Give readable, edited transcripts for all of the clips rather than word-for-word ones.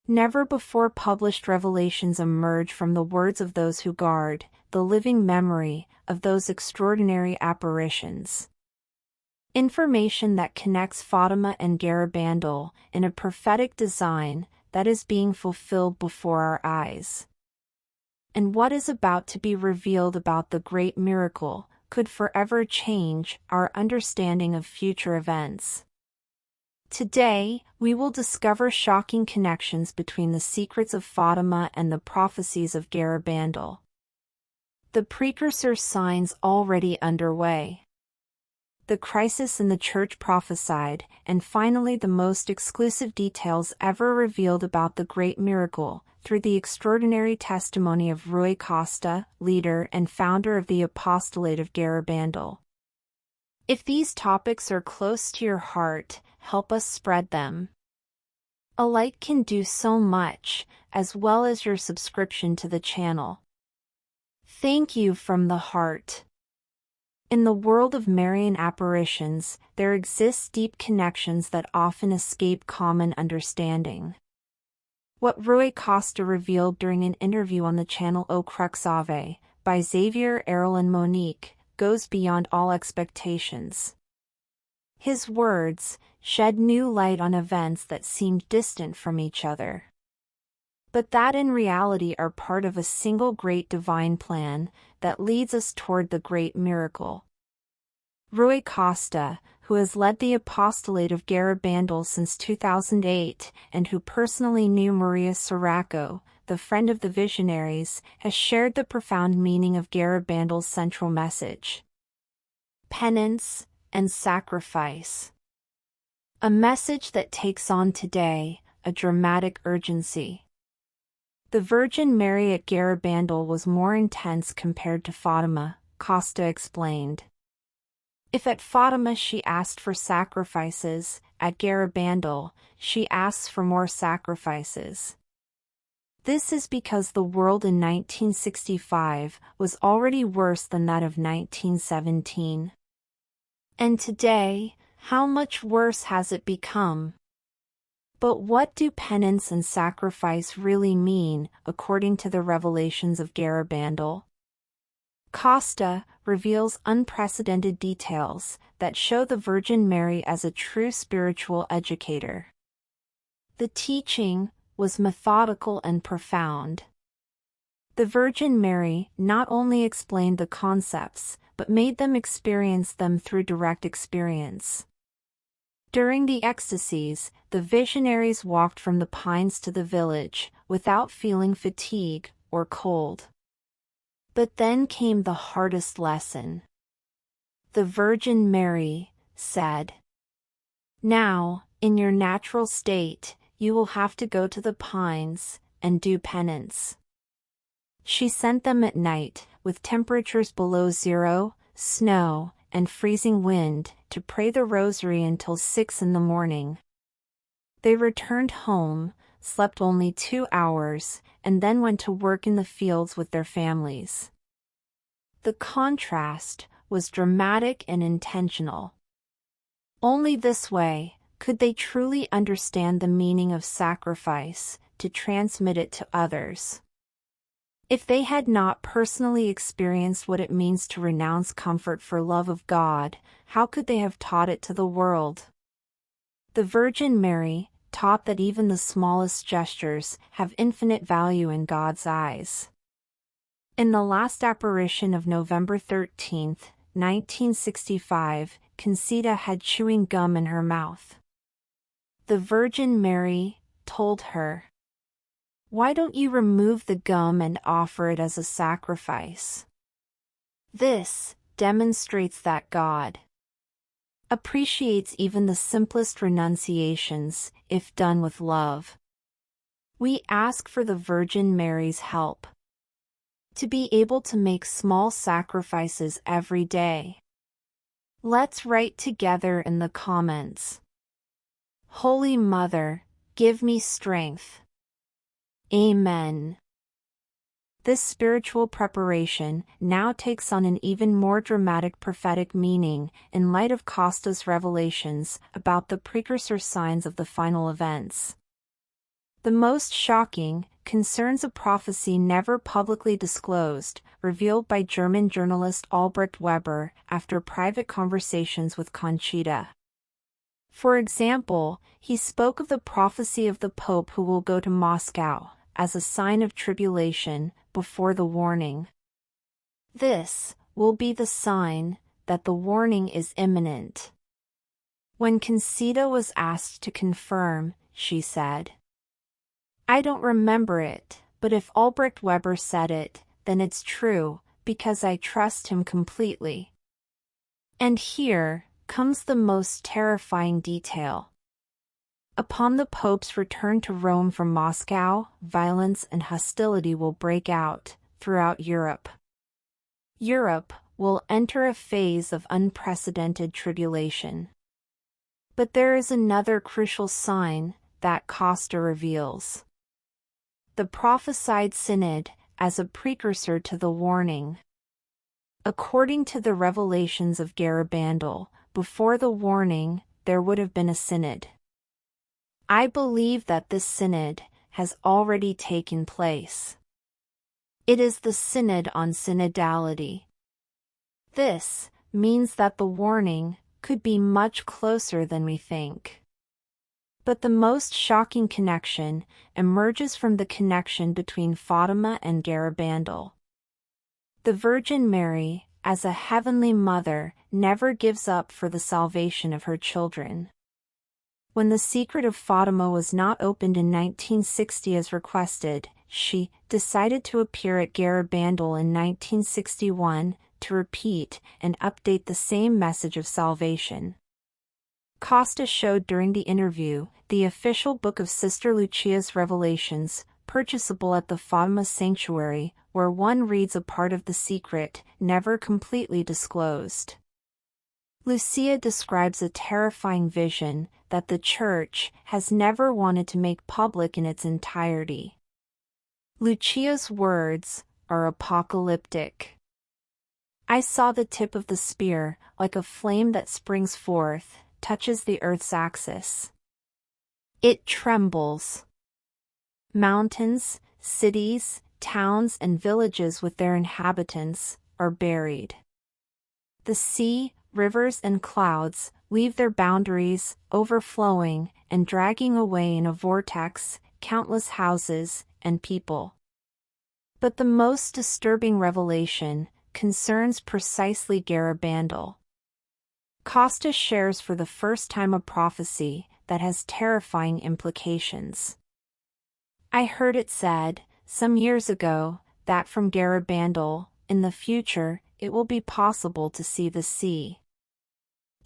Never before published revelations emerge from the words of those who guard the living memory of those extraordinary apparitions. Information that connects Fatima and Garabandal in a prophetic design that is being fulfilled before our eyes. And what is about to be revealed about the great miracle could forever change our understanding of future events. Today, we will discover shocking connections between the secrets of Fatima and the prophecies of Garabandal. The precursor signs already underway. The crisis in the Church prophesied, and finally the most exclusive details ever revealed about the great miracle, through the extraordinary testimony of Rui Costa, leader and founder of the Apostolate of Garabandal. If these topics are close to your heart, help us spread them. A like can do so much, as well as your subscription to the channel. Thank you from the heart. In the world of Marian apparitions, there exist deep connections that often escape common understanding. What Rui Costa revealed during an interview on the channel O Crux Ave, by Xavier Errol and Monique, goes beyond all expectations. His words shed new light on events that seemed distant from each other, but that in reality are part of a single great divine plan that leads us toward the great miracle. Rui Costa, who has led the Apostolate of Garabandal since 2008 and who personally knew Maria Sirocco, the friend of the visionaries, has shared the profound meaning of Garabandal's central message: penance and sacrifice. A message that takes on today a dramatic urgency. The Virgin Mary at Garabandal was more intense compared to Fatima, Costa explained. If at Fatima she asked for sacrifices, at Garabandal she asks for more sacrifices. This is because the world in 1965 was already worse than that of 1917. And today, how much worse has it become? But what do penance and sacrifice really mean, according to the revelations of Garabandal? Costa reveals unprecedented details that show the Virgin Mary as a true spiritual educator. The teaching was methodical and profound. The Virgin Mary not only explained the concepts, but made them experience them through direct experience. During the ecstasies, the visionaries walked from the pines to the village, without feeling fatigue or cold. But then came the hardest lesson. The Virgin Mary said, "Now, in your natural state, you will have to go to the pines and do penance." She sent them at night, with temperatures below zero, snow, and freezing wind, to pray the rosary until 6 in the morning. They returned home, slept only 2 hours, and then went to work in the fields with their families. The contrast was dramatic and intentional. Only this way could they truly understand the meaning of sacrifice, to transmit it to others. If they had not personally experienced what it means to renounce comfort for love of God, how could they have taught it to the world? The Virgin Mary taught that even the smallest gestures have infinite value in God's eyes. In the last apparition of November 13, 1965, Conchita had chewing gum in her mouth. The Virgin Mary told her, "Why don't you remove the gum and offer it as a sacrifice?" This demonstrates that God appreciates even the simplest renunciations, if done with love. We ask for the Virgin Mary's help to be able to make small sacrifices every day. Let's write together in the comments, "Holy Mother, give me strength." Amen. This spiritual preparation now takes on an even more dramatic prophetic meaning in light of Costa's revelations about the precursor signs of the final events. The most shocking concerns a prophecy never publicly disclosed, revealed by German journalist Albrecht Weber after private conversations with Conchita. For example, he spoke of the prophecy of the Pope who will go to Moscow as a sign of tribulation before the warning. This will be the sign that the warning is imminent. When Conchita was asked to confirm, she said, "I don't remember it, but if Albrecht Weber said it, then it's true, because I trust him completely." And here comes the most terrifying detail. Upon the Pope's return to Rome from Moscow, violence and hostility will break out throughout Europe. Europe will enter a phase of unprecedented tribulation. But there is another crucial sign that Costa reveals. The prophesied synod as a precursor to the warning. According to the revelations of Garabandal, before the warning, there would have been a synod. I believe that this synod has already taken place. It is the synod on synodality. This means that the warning could be much closer than we think. But the most shocking connection emerges from the connection between Fatima and Garabandal. The Virgin Mary, as a heavenly mother, never gives up for the salvation of her children. When the secret of Fatima was not opened in 1960 as requested, she decided to appear at Garabandal in 1961 to repeat and update the same message of salvation. Costa showed during the interview the official book of Sister Lucia's Revelations, purchasable at the Fatima Sanctuary, where one reads a part of the secret never completely disclosed. Lucia describes a terrifying vision that the Church has never wanted to make public in its entirety. Lucia's words are apocalyptic. "I saw the tip of the spear, like a flame that springs forth, touches the earth's axis. It trembles. Mountains, cities, towns and villages with their inhabitants are buried. The sea, rivers and clouds leave their boundaries, overflowing and dragging away in a vortex countless houses and people." But the most disturbing revelation concerns precisely Garabandal. Costa shares for the first time a prophecy that has terrifying implications. "I heard it said, some years ago, that from Garabandal, in the future, it will be possible to see the sea."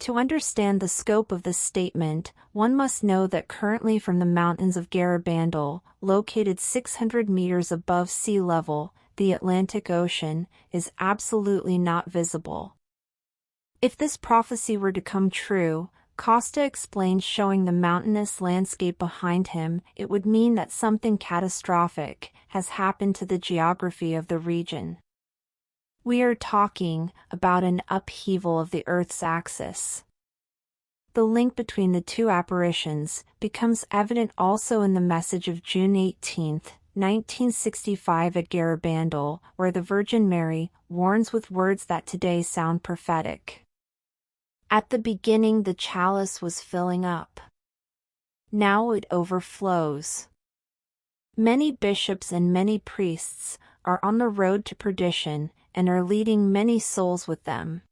To understand the scope of this statement, one must know that currently from the mountains of Garabandal, located 600 meters above sea level, the Atlantic Ocean is absolutely not visible. If this prophecy were to come true, Costa explains, showing the mountainous landscape behind him, it would mean that something catastrophic has happened to the geography of the region. We are talking about an upheaval of the Earth's axis. The link between the two apparitions becomes evident also in the message of June 18, 1965 at Garabandal, where the Virgin Mary warns with words that today sound prophetic. "At the beginning the chalice was filling up. Now it overflows. Many bishops and many priests are on the road to perdition and are leading many souls with them."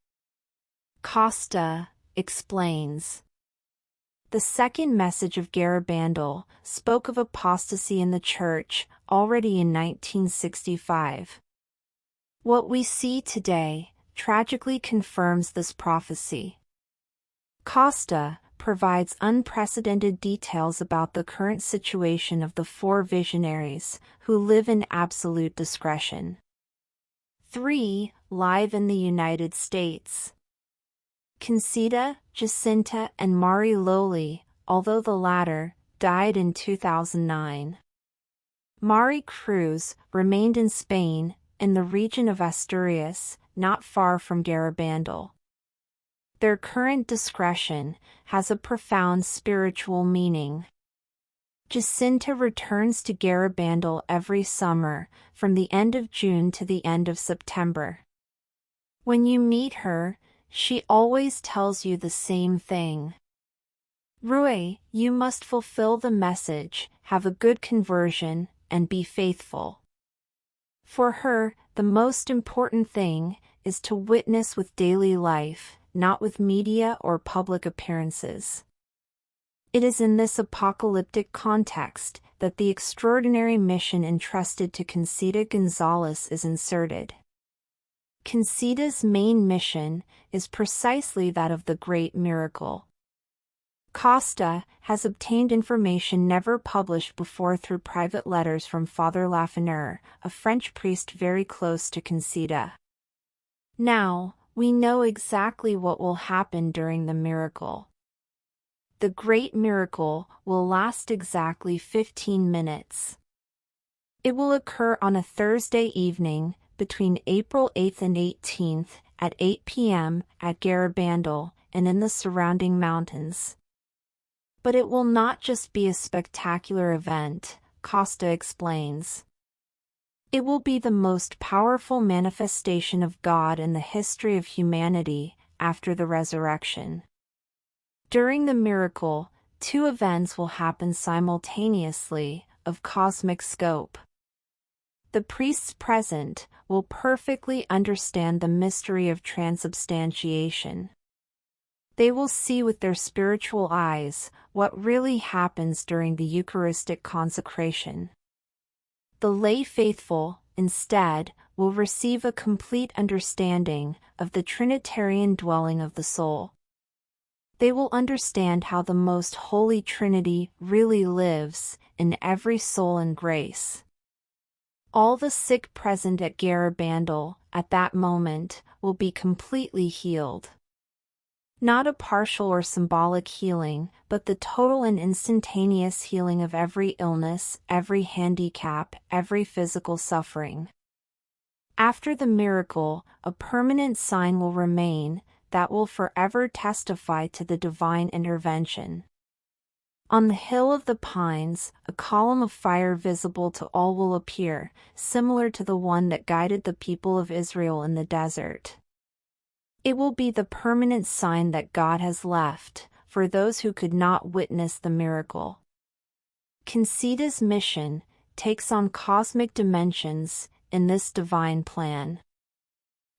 Costa explains. The second message of Garabandal spoke of apostasy in the Church already in 1965. What we see today tragically confirms this prophecy. Costa provides unprecedented details about the current situation of the four visionaries, who live in absolute discretion. 3 live in the United States. Conchita, Jacinta and Mari Loli, although the latter died in 2009. Mari Cruz remained in Spain, in the region of Asturias, not far from Garabandal. Their current discretion has a profound spiritual meaning. Jacinta returns to Garabandal every summer, from the end of June to the end of September. When you meet her, she always tells you the same thing. Rui, you must fulfill the message, have a good conversion, and be faithful. For her, the most important thing is to witness with daily life, not with media or public appearances. It is in this apocalyptic context that the extraordinary mission entrusted to Conchita Gonzalez is inserted. Conchita's main mission is precisely that of the great miracle. Costa has obtained information never published before through private letters from Father Lafeneur, a French priest very close to Conchita. Now, we know exactly what will happen during the miracle. The great miracle will last exactly 15 minutes. It will occur on a Thursday evening, between April 8th and 18th, at 8 p.m. at Garabandal and in the surrounding mountains. But it will not just be a spectacular event, Costa explains. It will be the most powerful manifestation of God in the history of humanity after the resurrection. During the miracle, two events will happen simultaneously, of cosmic scope. The priests present will perfectly understand the mystery of transubstantiation. They will see with their spiritual eyes what really happens during the Eucharistic consecration. The lay faithful, instead, will receive a complete understanding of the Trinitarian dwelling of the soul. They will understand how the Most Holy Trinity really lives in every soul in grace. All the sick present at Garabandal, at that moment, will be completely healed. Not a partial or symbolic healing, but the total and instantaneous healing of every illness, every handicap, every physical suffering. After the miracle, a permanent sign will remain that will forever testify to the divine intervention. On the Hill of the Pines, a column of fire visible to all will appear, similar to the one that guided the people of Israel in the desert. It will be the permanent sign that God has left for those who could not witness the miracle. Conchita's mission takes on cosmic dimensions in this divine plan.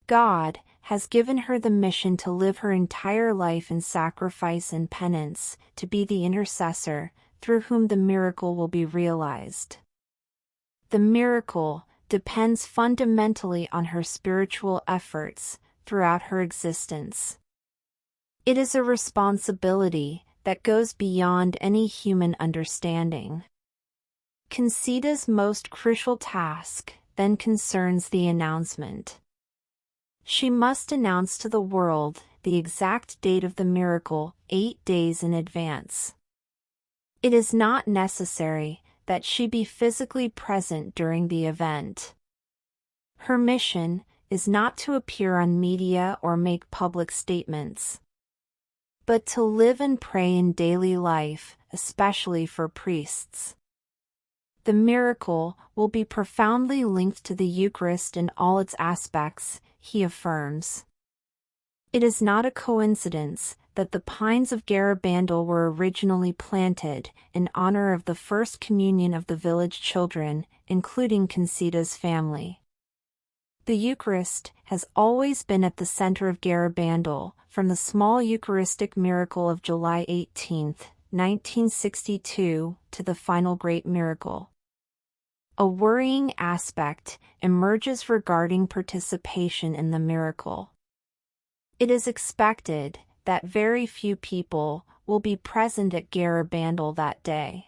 God has given her the mission to live her entire life in sacrifice and penance, to be the intercessor, through whom the miracle will be realized. The miracle depends fundamentally on her spiritual efforts throughout her existence. It is a responsibility that goes beyond any human understanding. Conchita's most crucial task then concerns the announcement. She must announce to the world the exact date of the miracle 8 days in advance. It is not necessary that she be physically present during the event. Her mission is not to appear on media or make public statements, but to live and pray in daily life, especially for priests. The miracle will be profoundly linked to the Eucharist in all its aspects, he affirms. It is not a coincidence that the pines of Garabandal were originally planted in honor of the first communion of the village children, including Conchita's family. The Eucharist has always been at the center of Garabandal, from the small Eucharistic miracle of July 18, 1962, to the final great miracle. A worrying aspect emerges regarding participation in the miracle. It is expected that very few people will be present at Garabandal that day.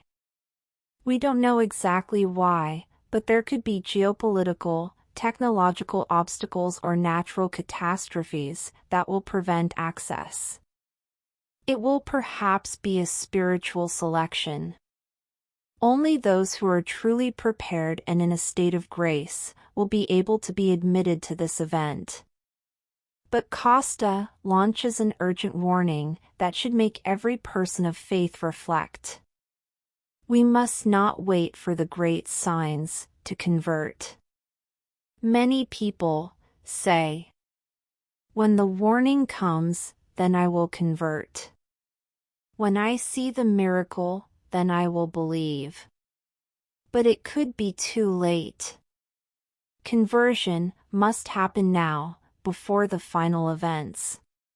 We don't know exactly why, but there could be geopolitical, technological obstacles or natural catastrophes that will prevent access. It will perhaps be a spiritual selection. Only those who are truly prepared and in a state of grace will be able to be admitted to this event. But Costa launches an urgent warning that should make every person of faith reflect. We must not wait for the great signs to convert. Many people say, "When the warning comes, then I will convert. When I see the miracle, then I will believe." But it could be too late. Conversion must happen now, before the final events.